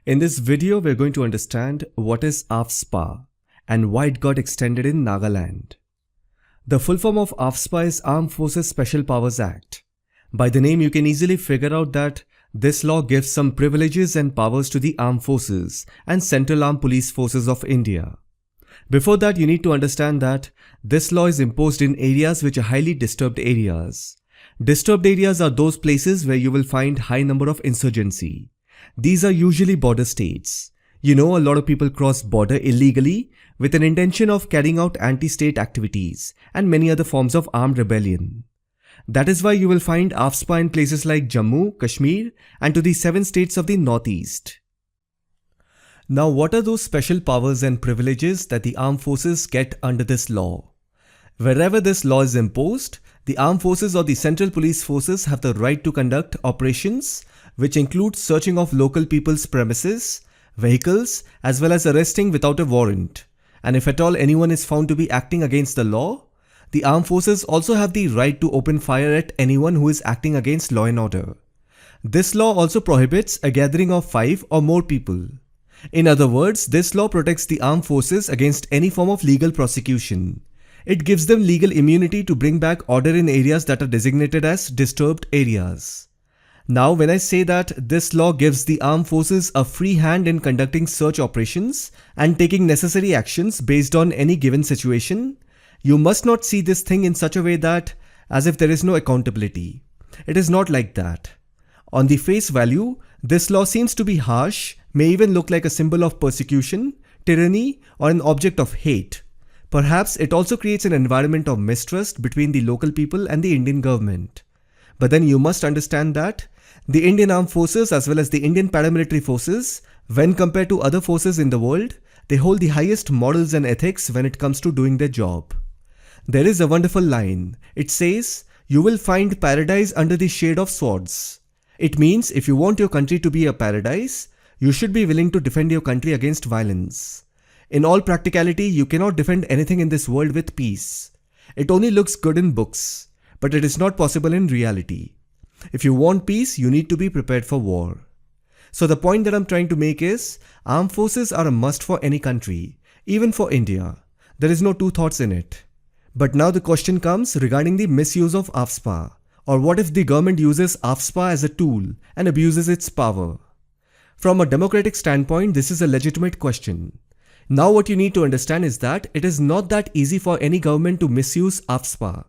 In this video, we're going to understand what is AFSPA and why it got extended in Nagaland. The full form of AFSPA is Armed Forces Special Powers Act. By the name, you can easily figure out that this law gives some privileges and powers to the armed forces and Central Armed Police Forces of India. Before that, you need to understand that this law is imposed in areas which are highly disturbed areas. Disturbed areas are those places where you will find high number of insurgency. These are usually border states. You know, a lot of people cross border illegally with an intention of carrying out anti-state activities and many other forms of armed rebellion. That is why you will find AFSPA in places like Jammu, Kashmir and to the 7 states of the Northeast. Now, what are those special powers and privileges that the armed forces get under this law? Wherever this law is imposed, the armed forces or the central police forces have the right to conduct operations which include searching of local people's premises, vehicles, as well as arresting without a warrant. And if at all anyone is found to be acting against the law, the armed forces also have the right to open fire at anyone who is acting against law and order. This law also prohibits a gathering of 5 or more people. In other words, this law protects the armed forces against any form of legal prosecution. It gives them legal immunity to bring back order in areas that are designated as disturbed areas. Now, when I say that this law gives the armed forces a free hand in conducting search operations and taking necessary actions based on any given situation, you must not see this thing in such a way that as if there is no accountability. It is not like that. On the face value, this law seems to be harsh, may even look like a symbol of persecution, tyranny, or an object of hate. Perhaps it also creates an environment of mistrust between the local people and the Indian government. But then you must understand that the Indian Armed Forces as well as the Indian paramilitary forces, when compared to other forces in the world, they hold the highest morals and ethics when it comes to doing their job. There is a wonderful line. It says, "You will find paradise under the shade of swords." It means if you want your country to be a paradise, you should be willing to defend your country against violence. In all practicality, you cannot defend anything in this world with peace. It only looks good in books, but it is not possible in reality. If you want peace, you need to be prepared for war. So the point that I'm trying to make is, armed forces are a must for any country, even for India. There is no two thoughts in it. But now the question comes regarding the misuse of AFSPA, or what if the government uses AFSPA as a tool and abuses its power? From a democratic standpoint, this is a legitimate question. Now what you need to understand is that it is not that easy for any government to misuse AFSPA.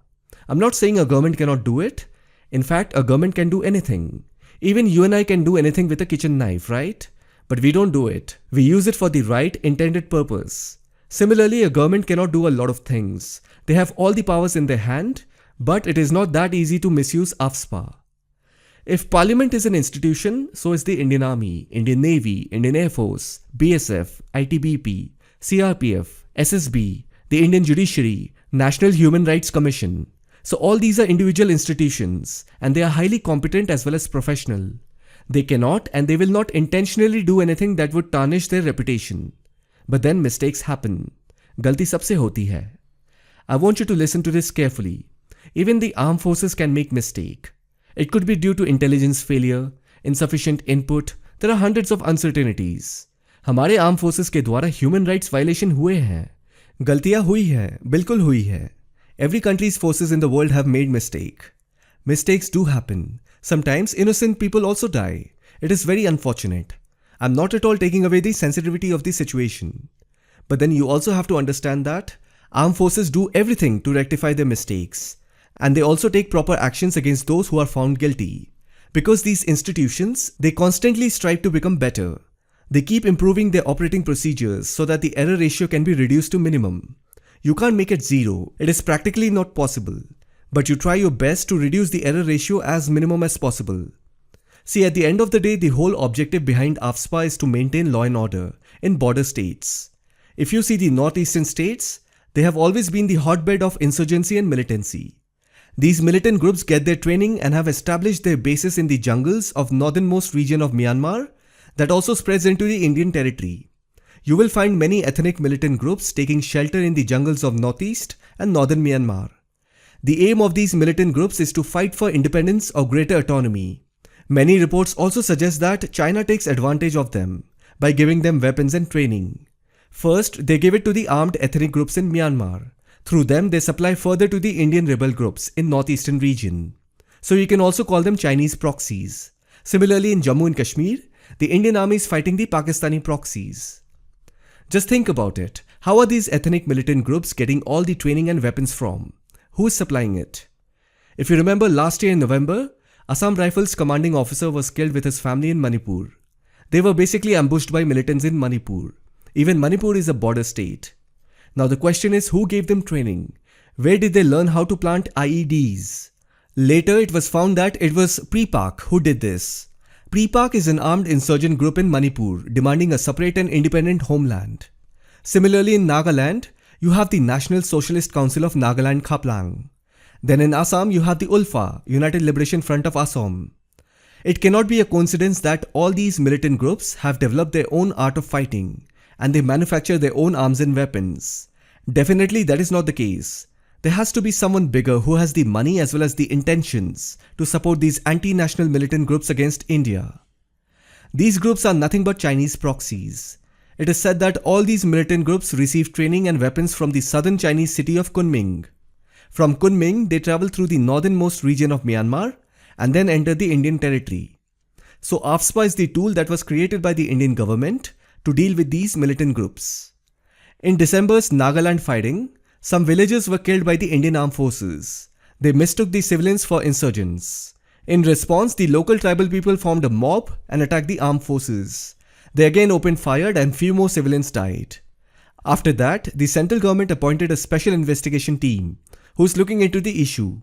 I'm not saying a government cannot do it. In fact, a government can do anything. Even you and I can do anything with a kitchen knife, right? But we don't do it. We use it for the right intended purpose. Similarly, a government cannot do a lot of things. They have all the powers in their hand, but it is not that easy to misuse AFSPA. If Parliament is an institution, so is the Indian Army, Indian Navy, Indian Air Force, BSF, ITBP, CRPF, SSB, the Indian Judiciary, National Human Rights Commission. So all these are individual institutions and they are highly competent as well as professional. They cannot and they will not intentionally do anything that would tarnish their reputation. But then mistakes happen. Galti sabse hoti hai. I want you to listen to this carefully. Even the armed forces can make mistake. It could be due to intelligence failure, insufficient input. There are hundreds of uncertainties. हमारे armed forces के द्वारा human rights violation हुए हैं. गलतियां हुई हैं, बिल्कुल हुई है. Every country's forces in the world have made mistake. Mistakes do happen. Sometimes innocent people also die. It is very unfortunate. I'm not at all taking away the sensitivity of the situation. But then you also have to understand that armed forces do everything to rectify their mistakes. And they also take proper actions against those who are found guilty. Because these institutions, they constantly strive to become better. They keep improving their operating procedures so that the error ratio can be reduced to minimum. You can't make it zero. It is practically not possible. But you try your best to reduce the error ratio as minimum as possible. See, at the end of the day, the whole objective behind AFSPA is to maintain law and order in border states. If you see the northeastern states, they have always been the hotbed of insurgency and militancy. These militant groups get their training and have established their bases in the jungles of northernmost region of Myanmar that also spreads into the Indian territory. You will find many ethnic militant groups taking shelter in the jungles of northeast and northern Myanmar. The aim of these militant groups is to fight for independence or greater autonomy. Many reports also suggest that China takes advantage of them by giving them weapons and training. First, they give it to the armed ethnic groups in Myanmar. Through them, they supply further to the Indian rebel groups in northeastern region. So you can also call them Chinese proxies. Similarly, in Jammu and Kashmir, the Indian army is fighting the Pakistani proxies. Just think about it. How are these ethnic militant groups getting all the training and weapons from? Who is supplying it? If you remember last year in November, Assam Rifles commanding officer was killed with his family in Manipur. They were basically ambushed by militants in Manipur. Even Manipur is a border state. Now the question is, who gave them training? Where did they learn how to plant IEDs? Later it was found that it was Pre-Pak who did this. Pre-Pak is an armed insurgent group in Manipur demanding a separate and independent homeland. Similarly, in Nagaland, you have the National Socialist Council of Nagaland Khaplang. Then in Assam, you have the ULFA, United Liberation Front of Assam. It cannot be a coincidence that all these militant groups have developed their own art of fighting and they manufacture their own arms and weapons. Definitely that is not the case. There has to be someone bigger who has the money as well as the intentions to support these anti-national militant groups against India. These groups are nothing but Chinese proxies. It is said that all these militant groups receive training and weapons from the southern Chinese city of Kunming. From Kunming, they travel through the northernmost region of Myanmar and then enter the Indian territory. So AFSPA is the tool that was created by the Indian government to deal with these militant groups. In December's Nagaland fighting, some villagers were killed by the Indian armed forces. They mistook the civilians for insurgents. In response, the local tribal people formed a mob and attacked the armed forces. They again opened fire and few more civilians died. After that, the central government appointed a special investigation team who is looking into the issue.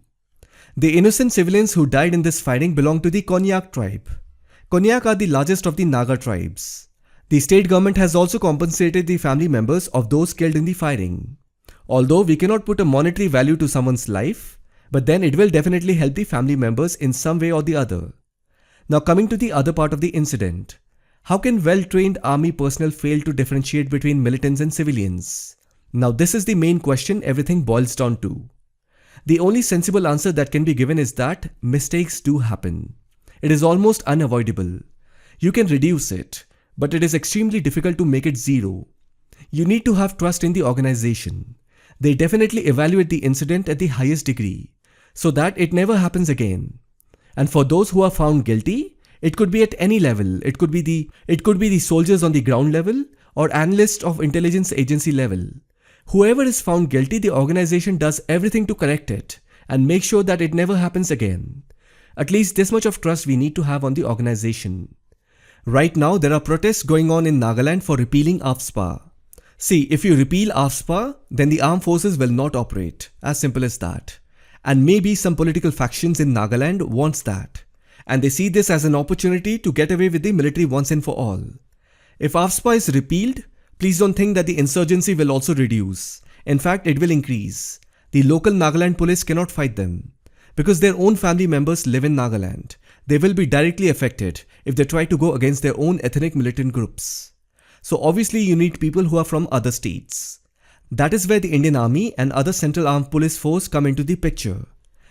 The innocent civilians who died in this fighting belong to the Konyak tribe. Konyak are the largest of the Naga tribes. The state government has also compensated the family members of those killed in the fighting. Although we cannot put a monetary value to someone's life, but then it will definitely help the family members in some way or the other. Now coming to the other part of the incident. How can well-trained army personnel fail to differentiate between militants and civilians? Now this is the main question everything boils down to. The only sensible answer that can be given is that mistakes do happen. It is almost unavoidable. You can reduce it, but it is extremely difficult to make it zero. You need to have trust in the organization. They definitely evaluate the incident at the highest degree, so that it never happens again. And for those who are found guilty, it could be at any level. It could be the soldiers on the ground level or analysts of intelligence agency level. Whoever is found guilty, the organization does everything to correct it and make sure that it never happens again. At least this much of trust we need to have on the organization. Right now, there are protests going on in Nagaland for repealing AFSPA. See, if you repeal AFSPA, then the armed forces will not operate. As simple as that. And maybe some political factions in Nagaland wants that. And they see this as an opportunity to get away with the military once and for all. If AFSPA is repealed, please don't think that the insurgency will also reduce. In fact, it will increase. The local Nagaland police cannot fight them. Because their own family members live in Nagaland. They will be directly affected if they try to go against their own ethnic militant groups. So obviously you need people who are from other states. That is where the Indian Army and other Central Armed Police Force come into the picture.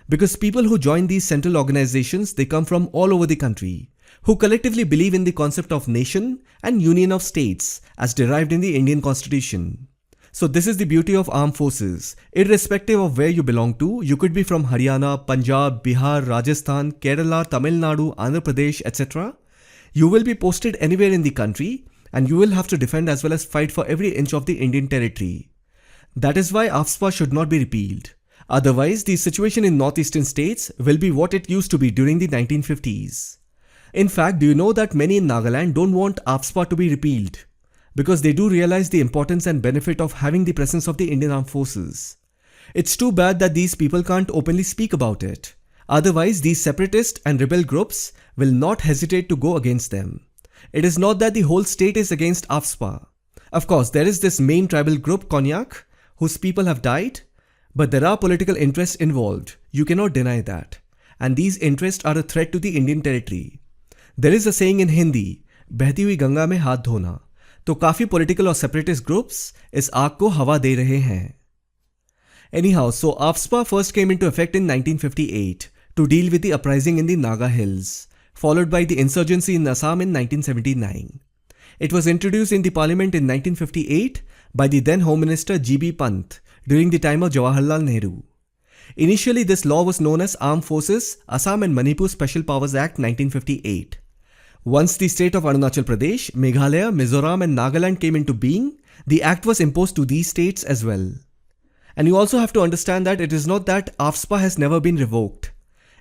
Because people who join these central organizations, they come from all over the country, who collectively believe in the concept of nation and union of states as derived in the Indian Constitution. So this is the beauty of armed forces. Irrespective of where you belong to, you could be from Haryana, Punjab, Bihar, Rajasthan, Kerala, Tamil Nadu, Andhra Pradesh, etc. You will be posted anywhere in the country and you will have to defend as well as fight for every inch of the Indian territory. That is why AFSPA should not be repealed. Otherwise, the situation in northeastern states will be what it used to be during the 1950s. In fact, do you know that many in Nagaland don't want AFSPA to be repealed? Because they do realize the importance and benefit of having the presence of the Indian Armed Forces. It's too bad that these people can't openly speak about it. Otherwise, these separatist and rebel groups will not hesitate to go against them. It is not that the whole state is against AFSPA. Of course, there is this main tribal group, Konyak, whose people have died, but there are political interests involved. You cannot deny that. And these interests are a threat to the Indian territory. There is a saying in Hindi, बहती हुई गंगा में हाथ धोना. तो काफी political और separatist groups इस आग को हवा दे रहे हैं. Anyhow, so AFSPA first came into effect in 1958 to deal with the uprising in the Naga Hills, followed by the insurgency in Assam in 1979. It was introduced in the parliament in 1958 by the then Home Minister G.B. Pant during the time of Jawaharlal Nehru. Initially, this law was known as Armed Forces Assam and Manipur Special Powers Act 1958. Once the state of Arunachal Pradesh, Meghalaya, Mizoram and Nagaland came into being, the act was imposed to these states as well. And you also have to understand that it is not that AFSPA has never been revoked.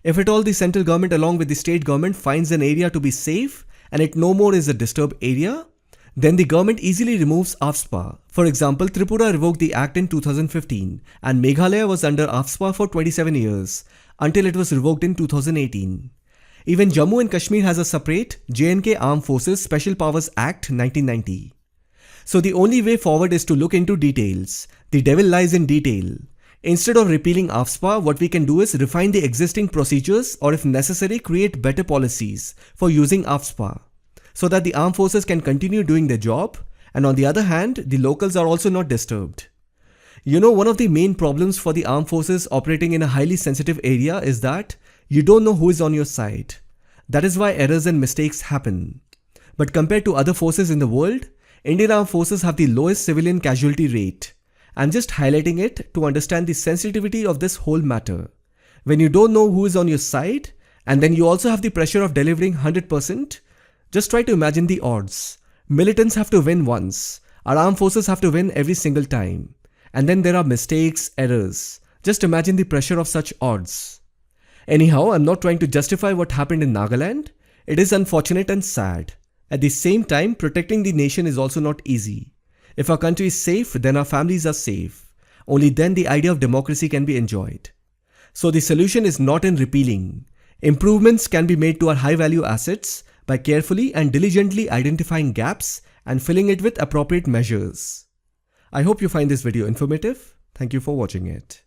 If at all the central government along with the state government finds an area to be safe and it no more is a disturbed area, then the government easily removes AFSPA. For example, Tripura revoked the act in 2015 and Meghalaya was under AFSPA for 27 years until it was revoked in 2018. Even Jammu and Kashmir has a separate J&K Armed Forces Special Powers Act 1990. So the only way forward is to look into details. The devil lies in detail. Instead of repealing AFSPA, what we can do is refine the existing procedures or if necessary create better policies for using AFSPA so that the armed forces can continue doing their job and on the other hand, the locals are also not disturbed. You know, one of the main problems for the armed forces operating in a highly sensitive area is that you don't know who is on your side. That is why errors and mistakes happen. But compared to other forces in the world, Indian armed forces have the lowest civilian casualty rate. I'm just highlighting it to understand the sensitivity of this whole matter. When you don't know who is on your side, and then you also have the pressure of delivering 100%, just try to imagine the odds. Militants have to win once. Our armed forces have to win every single time. And then there are mistakes, errors. Just imagine the pressure of such odds. Anyhow, I'm not trying to justify what happened in Nagaland. It is unfortunate and sad. At the same time, protecting the nation is also not easy. If our country is safe, then our families are safe. Only then the idea of democracy can be enjoyed. So the solution is not in repealing. Improvements can be made to our high-value assets by carefully and diligently identifying gaps and filling it with appropriate measures. I hope you find this video informative. Thank you for watching it.